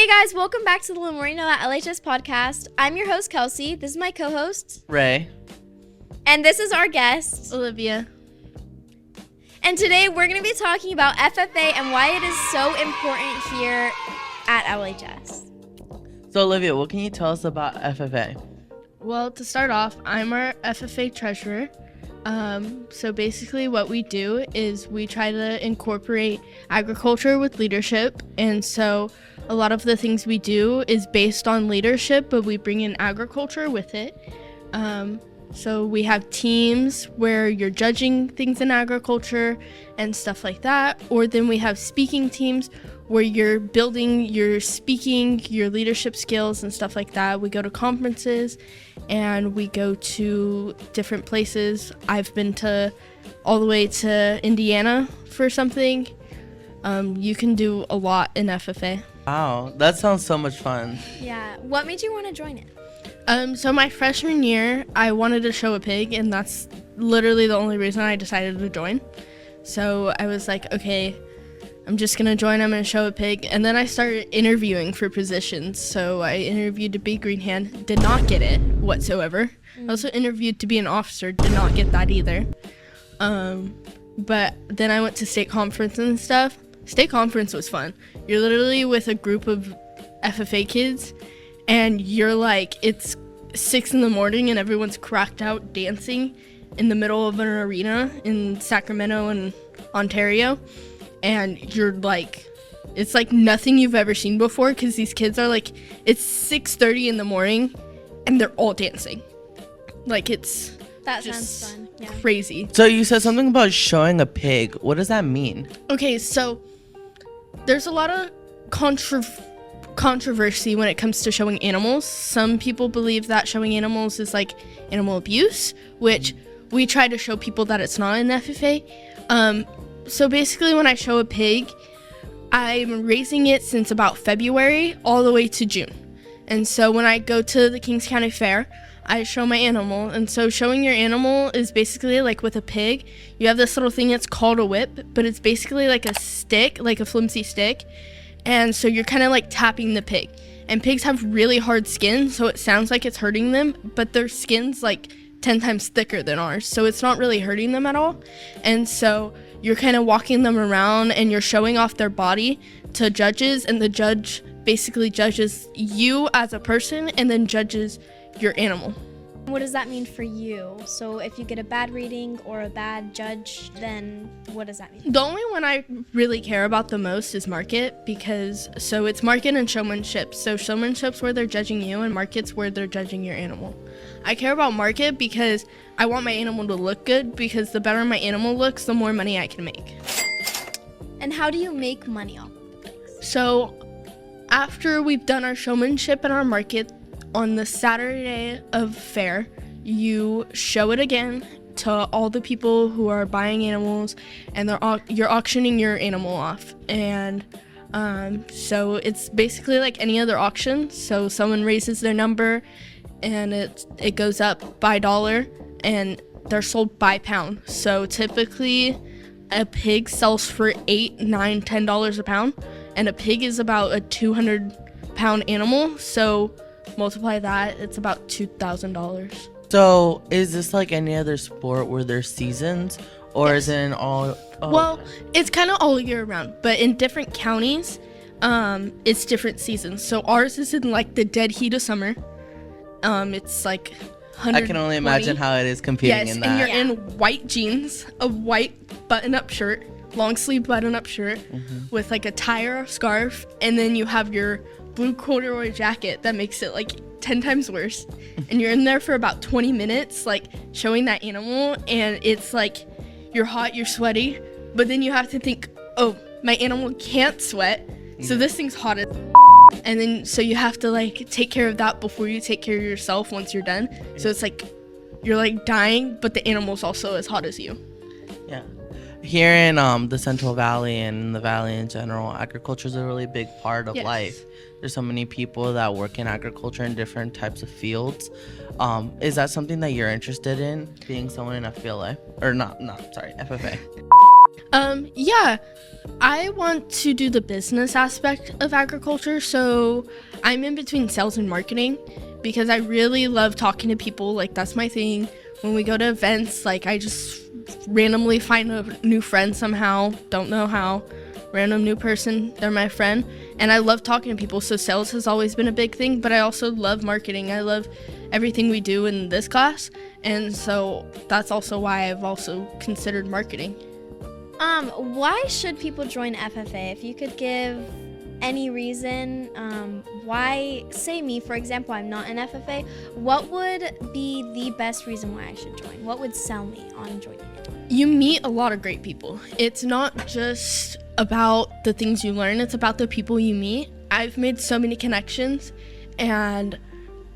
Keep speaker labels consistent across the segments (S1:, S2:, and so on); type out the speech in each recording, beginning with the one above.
S1: Hey guys, welcome back to the Lemoore You Know LHS podcast. I'm your host, Kelsey. This is my co-host,
S2: Ray.
S1: And this is our guest,
S3: Olivia.
S1: And today we're going to be talking about FFA and why it is so important here at LHS.
S2: So Olivia, what can you tell us about FFA?
S3: Well, to start off, I'm our FFA treasurer. So basically what we do is we try to incorporate agriculture with leadership. And so a lot of the things we do is based on leadership, but we bring in agriculture with it. So we have teams where you're judging things in agriculture and stuff like that. Or then we have speaking teams where you're building your speaking, your leadership skills and stuff like that. We go to conferences and we go to different places. I've been to all the way to Indiana for something. You can do a lot in FFA.
S2: Wow, that sounds so much fun.
S1: Yeah. What made you want to join it?
S3: So my freshman year, I wanted to show a pig, and that's literally the only reason I decided to join. So I was like, okay, I'm just going to join, I'm going to show a pig. And then I started interviewing for positions. So I interviewed to be green hand, did not get it whatsoever. I also interviewed to be an officer, did not get that either. But then I went to state conference and stuff. State conference was fun. You're literally with a group of FFA kids, and you're like, it's 6 a.m. and everyone's cracked out dancing in the middle of an arena in Sacramento and Ontario. And you're like, it's like nothing you've ever seen before, because these kids are like, it's 6:30 in the morning and they're all dancing. Like, it's
S1: That
S3: just
S1: sounds fun. Yeah.
S3: crazy.
S2: So you said something about showing a pig. What does that mean?
S3: Okay, so there's a lot of controversy when it comes to showing animals. Some people believe that showing animals is like animal abuse, which we try to show people that it's not in FFA. So basically when I show a pig, I'm raising it since about February all the way to June. And so when I go to the Kings County Fair, I show my animal. And so showing your animal is basically like with a pig, you have this little thing that's called a whip, but it's basically like a stick, like a flimsy stick. And so you're kind of like tapping the pig. And pigs have really hard skin, so it sounds like it's hurting them, but their skin's like 10 times thicker than ours, so it's not really hurting them at all. And so you're kind of walking them around and you're showing off their body to judges, and the judge basically judges you as a person and then judges your animal.
S1: What does that mean for you? So if you get a bad reading or a bad judge, then what does that mean?
S3: The only one I really care about the most is market, because so it's market and showmanship. So showmanship's where they're judging you, and market's where they're judging your animal. I care about market because I want my animal to look good, because the better my animal looks, the more money I can make.
S1: And how do you make money off of the pigs?
S3: So after we've done our showmanship and our market, on the Saturday of fair, you show it again to all the people who are buying animals, and you're auctioning your animal off. And so it's basically like any other auction. So someone raises their number, and it goes up by dollar, and they're sold by pound. So typically a pig sells for $8, $9, $10 a pound, and a pig is about a 200-pound animal. So multiply that, it's about $2,000.
S2: So is this like any other sport where there's seasons, or
S3: Yes.
S2: is it in all? Oh,
S3: Well,
S2: okay.
S3: it's kind of all year round, but in different counties, it's different seasons. So ours is in like the dead heat of summer. It's like 120.
S2: I can only imagine how it is competing
S3: Yes,
S2: in
S3: and
S2: that.
S3: you're in white jeans, a white button-up shirt, long sleeve button-up shirt with like a tie or a scarf, and then you have your blue corduroy jacket that makes it like 10 times worse. And you're in there for about 20 minutes, like showing that animal, and it's like you're hot, you're sweaty, but then you have to think, oh, my animal can't sweat, so this thing's hot as and then so you have to like take care of that before you take care of yourself once you're done. So it's like you're like dying, but the animal's also as hot as you.
S2: Yeah. Here in the Central Valley and the valley in general, agriculture is a really big part of
S3: Yes.
S2: life. There's so many people that work in agriculture in different types of fields. Is that something that you're interested in, being someone in FFA? Or FFA?
S3: Yeah, I want to do the business aspect of agriculture, so I'm in between sales and marketing because I really love talking to people. Like, that's my thing. When we go to events, like, I just randomly find a new friend somehow, don't know how, random new person, they're my friend, and I love talking to people, so sales has always been a big thing, but I also love marketing. I love everything we do in this class, and so that's also why I've also considered marketing.
S1: Why should people join FFA? If you could give any reason why, say me, for example, I'm not in FFA, what would be the best reason why I should join? What would sell me on joining it?
S3: You meet a lot of great people. It's not just about the things you learn, it's about the people you meet. I've made so many connections, and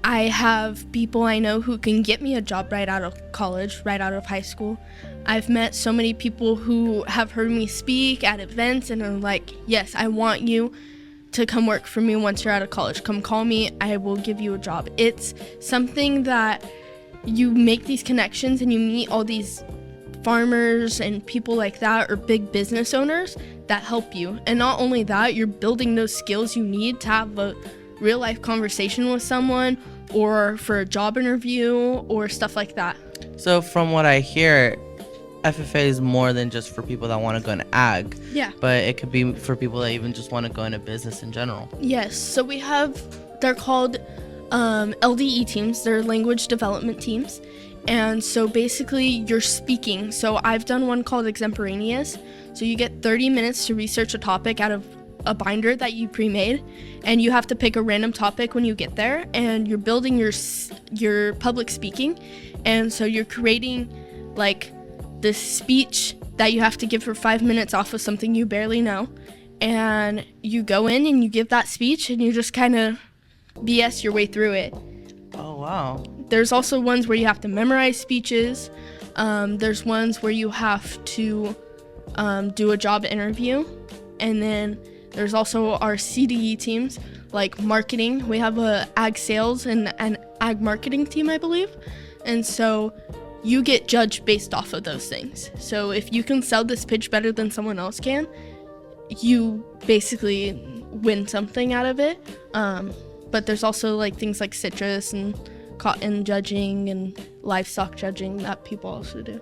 S3: I have people I know who can get me a job right out of college, right out of high school. I've met so many people who have heard me speak at events and are like, yes, I want you to come work for me once you're out of college. Come call me, I will give you a job. It's something that you make these connections and you meet all these farmers and people like that, or big business owners that help you. And not only that, you're building those skills you need to have a real life conversation with someone, or for a job interview, or stuff like that.
S2: So from what I hear, FFA is more than just for people that want to go into ag.
S3: Yeah.
S2: But it could be for people that even just want to go into business in general.
S3: Yes. So we have, they're called LDE teams. They're language development teams. And so basically you're speaking. So I've done one called extemporaneous. So you get 30 minutes to research a topic out of a binder that you pre-made, and you have to pick a random topic when you get there, and you're building your public speaking. And so you're creating like this speech that you have to give for 5 minutes off of something you barely know, and you go in and you give that speech and you just kind of BS your way through it.
S2: Oh wow.
S3: There's also ones where you have to memorize speeches. There's ones where you have to do a job interview, and then there's also our CDE teams, like marketing. We have a ag sales and an ag marketing team, I believe. And so you get judged based off of those things. So if you can sell this pitch better than someone else can, you basically win something out of it. But there's also like things like citrus and cotton judging and livestock judging that people also do.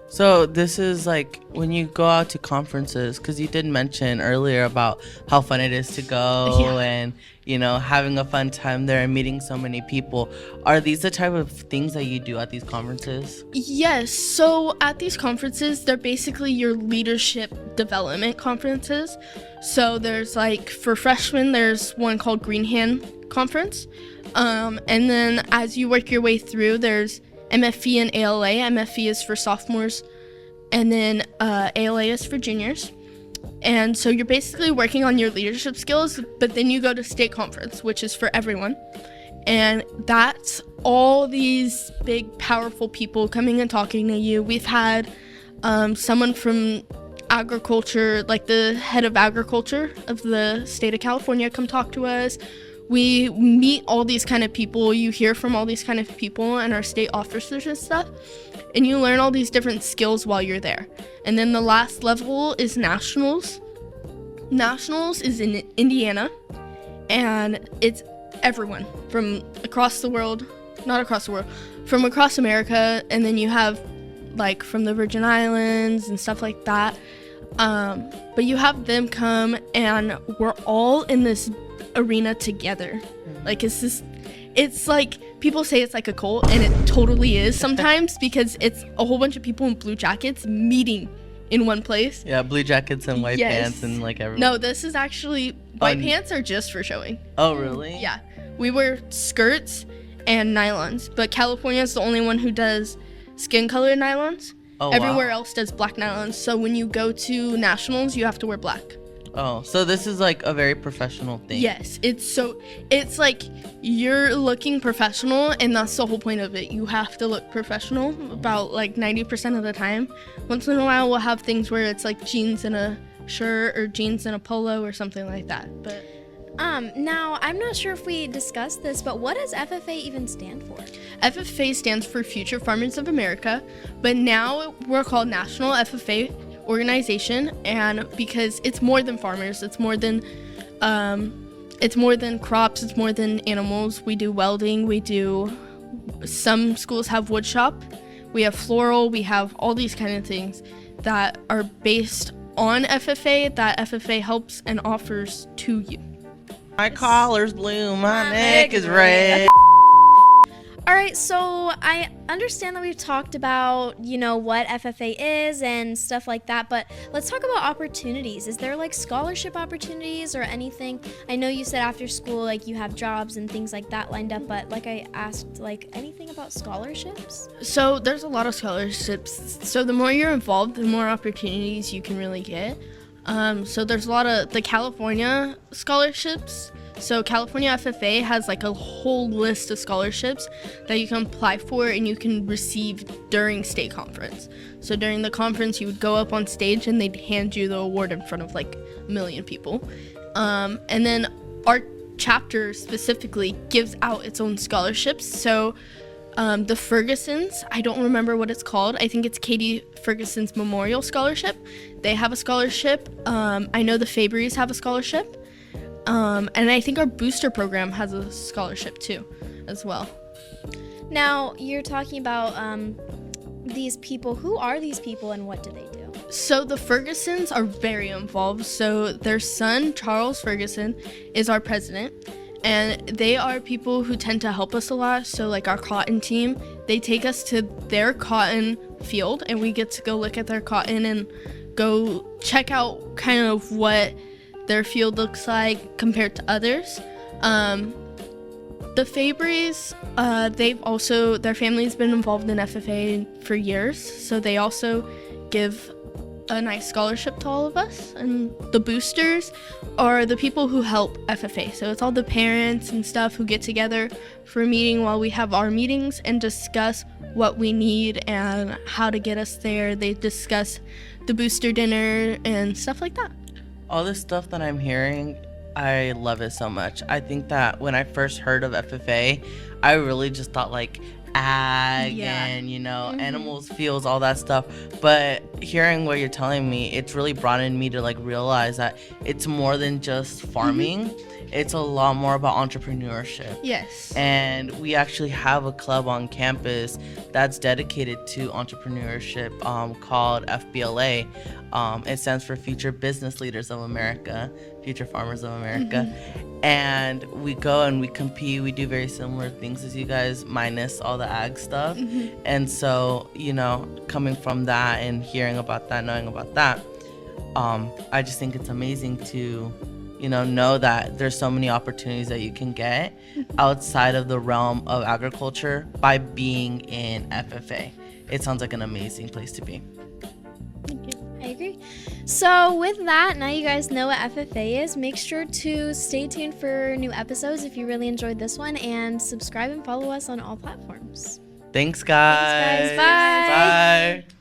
S2: So this is like when you go out to conferences, because you did mention earlier about how fun it is to go and, you know, having a fun time there and meeting so many people. Are these the type of things that you do at these conferences?
S3: Yes. So at these conferences, they're basically your leadership development conferences. So there's like, for freshmen, there's one called Green Hand Conference. And then as you work your way through, there's MFE and ALA. MFE is for sophomores, and then ALA is for juniors. And so you're basically working on your leadership skills, but then you go to state conference, which is for everyone. And that's all these big, powerful people coming and talking to you. We've had someone from agriculture, like the head of agriculture of the state of California, come talk to us. We meet all these kind of people, you hear from all these kind of people and our state officers and stuff, and you learn all these different skills while you're there. And then the last level is nationals. Nationals is in Indiana, and it's everyone from across the world, not across the world, from across America, and then you have like from the Virgin Islands and stuff like that. But you have them come, and we're all in this arena together. Like it's like, people say it's like a cult, and it totally is sometimes, because it's a whole bunch of people in blue jackets meeting in one place.
S2: Yeah, blue jackets and white
S3: Yes.
S2: pants and like everyone.
S3: No, this is actually, white pants are just for showing.
S2: Oh really?
S3: Yeah, we wear skirts and nylons, but California is the only one who does skin colored nylons.
S2: Oh,
S3: Everywhere
S2: wow.
S3: else does black nylons, so when you go to nationals, you have to wear black.
S2: Oh, so this is like a very professional thing.
S3: Yes, it's like you're looking professional, and that's the whole point of it. You have to look professional about like 90% of the time. Once in a while, we'll have things where it's like jeans and a shirt, or jeans and a polo, or something like that. But
S1: now I'm not sure if we discussed this, but what does FFA even stand for?
S3: FFA stands for Future Farmers of America, but now we're called National FFA. organization, and because it's more than farmers, it's more than crops, it's more than animals. We do welding, some schools have wood shop, we have floral, we have all these kind of things that are based on FFA that FFA helps and offers to you.
S2: My collar's blue, my neck is red.
S1: All right, so I understand that we've talked about, what FFA is and stuff like that, but let's talk about opportunities. Is there like scholarship opportunities or anything? I know you said after school, like you have jobs and things like that lined up, but like I asked, like anything about scholarships?
S3: So there's a lot of scholarships. So the more you're involved, the more opportunities you can really get. So there's a lot of the California scholarships. So California FFA has like a whole list of scholarships that you can apply for and you can receive during state conference. So during the conference, you would go up on stage and they'd hand you the award in front of like a million people. And then our chapter specifically gives out its own scholarships. So the Fergusons, I don't remember what it's called. I think it's Katie Ferguson's Memorial Scholarship. They have a scholarship. I know the Fabry's have a scholarship. And I think our booster program has a scholarship too, as well.
S1: Now, you're talking about these people. Who are these people and what do they do?
S3: So the Fergusons are very involved. So their son, Charles Ferguson, is our president. And they are people who tend to help us a lot. So like our cotton team, they take us to their cotton field and we get to go look at their cotton and go check out kind of what their field looks like compared to others. The Fabry's, their family's been involved in FFA for years, so they also give a nice scholarship to all of us. And the boosters are the people who help FFA, so it's all the parents and stuff who get together for a meeting while we have our meetings and discuss what we need and how to get us there. They discuss the booster dinner and stuff like that.
S2: All this stuff that I'm hearing, I love it so much. I think that when I first heard of FFA, I really just thought like ag and, animals, fields, all that stuff. But hearing what you're telling me, it's really broadened me to like realize that it's more than just farming. It's a lot more about entrepreneurship.
S3: Yes.
S2: And we actually have a club on campus that's dedicated to entrepreneurship called FBLA. It stands for Future Business Leaders of America, Future Farmers of America. And we go and we compete. We do very similar things as you guys, minus all the ag stuff. And so, coming from that and hearing about that, knowing about that, I just think it's amazing to know that there's so many opportunities that you can get outside of the realm of agriculture by being in FFA. It sounds like an amazing place to be.
S1: Thank you. I agree. So with that, now you guys know what FFA is. Make sure to stay tuned for new episodes if you really enjoyed this one, and subscribe and follow us on all platforms.
S2: Thanks, guys.
S1: Thanks, guys. Bye.
S2: Bye.